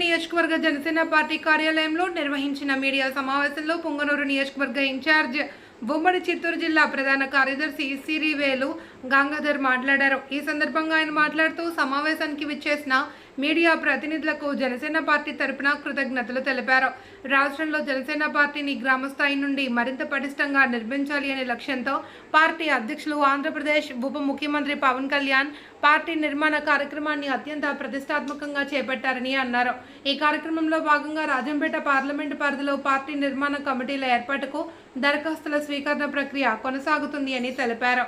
నియోజకవర్గ జనసేన పార్టీ కార్యాలయంలో నిర్వహించిన మీడియా సమావేశంలో పుంగనూరు నియోజకవర్గ ఇన్ఛార్జ్ ఉమ్మడి చిత్తూరు జిల్లా ప్రధాన కార్యదర్శి సిరివేలు గంగాధర్ మాట్లాడారు. ఈ సందర్భంగా ఆయన మాట్లాడుతూ సమావేశానికి విచ్చేసిన మీడియా ప్రతినిధులకు జనసేన పార్టీ తరపున కృతజ్ఞతలు తెలిపారు. రాష్ట్రంలో జనసేన పార్టీని గ్రామస్థాయి నుండి మరింత పటిష్టంగా నిర్మించాలి అనే లక్ష్యంతో పార్టీ అధ్యక్షులు ఆంధ్రప్రదేశ్ ఉప ముఖ్యమంత్రి పవన్ కళ్యాణ్ పార్టీ నిర్మాణ కార్యక్రమాన్ని అత్యంత ప్రతిష్టాత్మకంగా చేపట్టారని అన్నారు. ఈ కార్యక్రమంలో భాగంగా రాజంపేట పార్లమెంటు పరిధిలో పార్టీ నిర్మాణ కమిటీల ఏర్పాటుకు దరఖాస్తుల స్వీకరణ ప్రక్రియ కొనసాగుతుంది అని తెలిపారు.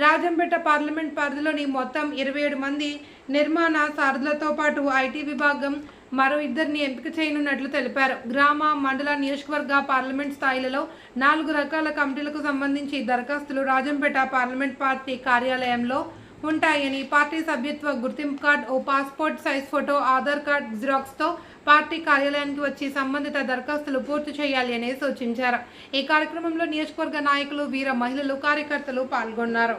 రాజంపేట పార్లమెంట్ పరిధిలోని మొత్తం 27 మంది నిర్మాణ సారథులతో పాటు ఐటీ విభాగం మరో 2 ఎంపిక చేయనున్నట్లు తెలిపారు. గ్రామ, మండల, నియోజకవర్గ పార్లమెంట్ స్థాయిలలో 4 రకాల కమిటీలకు సంబంధించి దరఖాస్తులు రాజంపేట పార్లమెంట్ పార్టీ కార్యాలయంలో ఉంటాయని, పార్టీ సభ్యత్వ గుర్తింపు కార్డు, ఓ passport size photo, Aadhaar card జిరాక్స్తో పార్టీ కార్యాలయానికి వచ్చి సంబంధిత దరఖాస్తులు పూర్తి చేయాలి అని సూచించారు. ఈ కార్యక్రమంలో నియోజకవర్గ నాయకులు, వీర మహిళలు, కార్యకర్తలు పాల్గొన్నారు.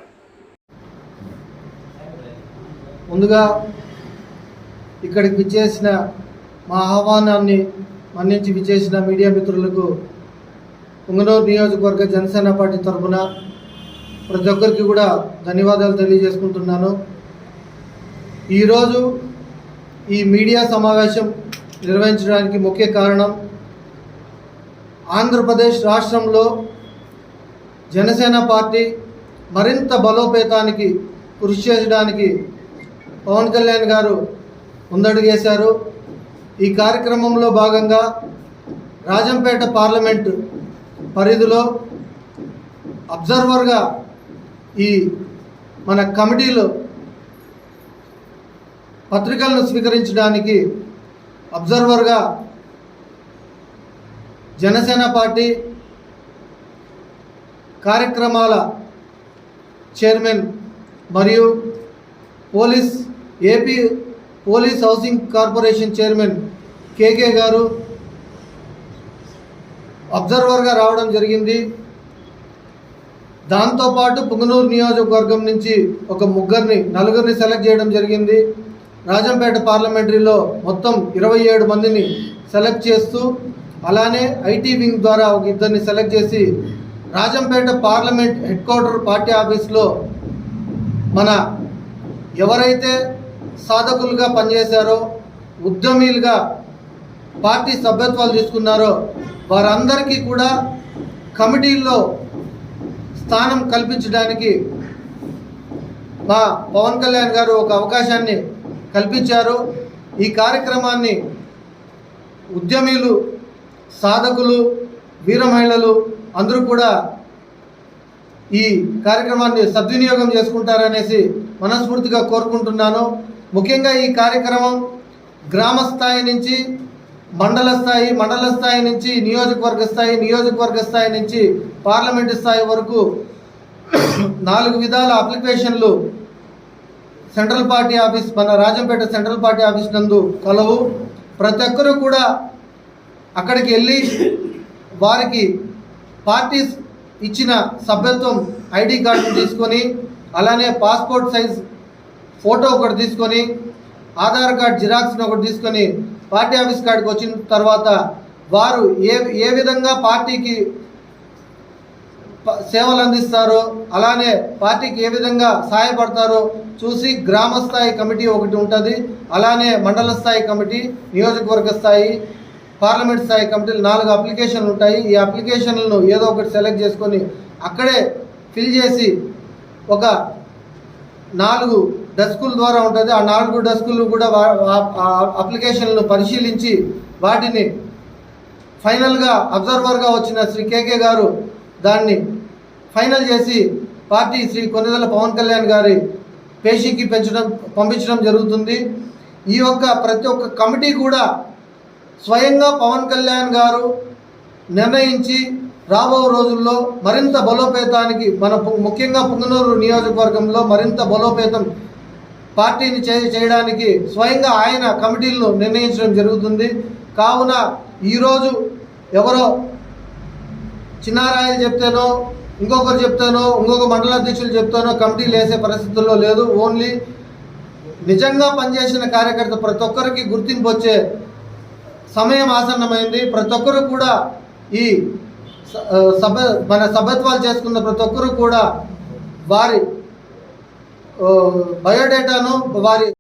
ముందుగా ఇక్కడికి విచ్చేసిన మా ఆహ్వానాన్ని మన్నించి విచ్చేసిన మీడియా మిత్రులకు పుంగనూరు నియోజకవర్గ జనసేన పార్టీ తరఫున ప్రతి ఒక్కరికి కూడా ధన్యవాదాలు తెలియజేసుకుంటున్నాను. ఈరోజు ఈ మీడియా సమావేశం నిర్వహించడానికి ముఖ్య కారణం ఆంధ్రప్రదేశ్ రాష్ట్రంలో జనసేన పార్టీ మరింత బలోపేతానికి కృషి చేయడానికి పవన్ కళ్యాణ్ గారు ముందడుగేశారు. ఈ కార్యక్రమంలో భాగంగా రాజంపేట పార్లమెంటు పరిధిలో అబ్జర్వర్గా ఈ మన కమిటీలో పత్రికలను స్వీకరించడానికి అబ్జర్వర్గా జనసేన పార్టీ కార్యక్రమాల చైర్మన్ మరియు AP police housing corporation chairman KK గారు అబ్జర్వర్గా రావడం జరిగింది. దాంతోపాటు పుంగనూరు నియోజకవర్గం నుంచి ఒక 4 సెలెక్ట్ చేయడం జరిగింది. రాజంపేట పార్లమెంటరీలో మొత్తం 27 మందిని సెలెక్ట్ చేస్తూ, అలానే ఐటీ వింగ్ ద్వారా ఒక 2 సెలెక్ట్ చేసి Rajampet parliament head quarter party ఆఫీస్లో మన ఎవరైతే సాధకులుగా పనిచేశారో, ఉద్యమీలుగా పార్టీ సభ్యత్వాలు తీసుకున్నారో వారందరికీ కూడా కమిటీల్లో స్థానం కల్పించడానికి మా పవన్ కళ్యాణ్ గారు ఒక అవకాశాన్ని కల్పించారు. ఈ కార్యక్రమాన్ని ఉద్యమీలు, సాధకులు, వీర మహిళలు అందరూ కూడా ఈ కార్యక్రమాన్ని సద్వినియోగం చేసుకుంటారనేసి మనస్ఫూర్తిగా కోరుకుంటున్నాను. ముఖ్యంగా ఈ కార్యక్రమం గ్రామ స్థాయి నుంచి మండల స్థాయి నుంచి నియోజకవర్గ స్థాయి నుంచి పార్లమెంటు స్థాయి వరకు 4 విధాల అప్లికేషన్లు సెంట్రల్ పార్టీ ఆఫీస్, మన రాజంపేట సెంట్రల్ పార్టీ ఆఫీస్ నందు కలవు. ప్రతి ఒక్కరూ కూడా అక్కడికి వెళ్ళి వారికి పార్టీ ఇచ్చిన సభ్యత్వం ఐడి కార్డును తీసుకొని, అలానే పాస్పోర్ట్ సైజ్ ఫోటో ఒకటి తీసుకొని, ఆధార్ కార్డ్ జిరాక్స్ని ఒకటి తీసుకొని పార్టీ ఆఫీస్ కాడికి వచ్చిన తర్వాత వారు ఏ విధంగా పార్టీకి సేవలు అందిస్తారో, అలానే పార్టీకి ఏ విధంగా సహాయపడతారో చూసి గ్రామ స్థాయి కమిటీ ఒకటి ఉంటుంది, అలానే మండల స్థాయి కమిటీ, నియోజకవర్గ స్థాయి, పార్లమెంట్ స్థాయి కమిటీలు 4 అప్లికేషన్లు ఉంటాయి. ఈ అప్లికేషన్లను ఏదో ఒకటి సెలెక్ట్ చేసుకొని అక్కడే ఫిల్ చేసి ఒక 4 డెస్కుల ద్వారా ఉంటుంది. ఆ 4 డెస్కులు కూడా అప్లికేషన్లను పరిశీలించి వాటిని ఫైనల్గా అబ్జర్వర్గా వచ్చిన శ్రీ కేకే గారు దాన్ని ఫైనల్ చేసి పార్టీ శ్రీ కొనిదెల పవన్ కళ్యాణ్ గారి పేషీకి పంపించడం జరుగుతుంది. ఈ ప్రతి ఒక్క కమిటీ కూడా స్వయంగా పవన్ కళ్యాణ్ గారు నిర్ణయించి రాబో రోజుల్లో మరింత బలోపేతానికి ముఖ్యంగా పుంగనూరు నియోజకవర్గంలో మరింత బలోపేతం పార్టీని చేయడానికి స్వయంగా ఆయన కమిటీలను నిర్ణయించడం జరుగుతుంది. కావున ఈరోజు ఎవరో చిన్నారాయలు చెప్తేనో, ఇంకొకరు చెప్తేనో, ఇంకొక మండలాధ్యక్షులు చెప్తేనో కమిటీలు వేసే పరిస్థితుల్లో లేదు. ఓన్లీ నిజంగా పనిచేసిన కార్యకర్త ప్రతి ఒక్కరికి గుర్తింపు వచ్చే సమయం ఆసన్నమైంది. ప్రతి ఒక్కరు కూడా ఈ మన సభ్యత్వాలు చేసుకున్న ప్రతి ఒక్కరు కూడా వారి బయోడేటాను వారి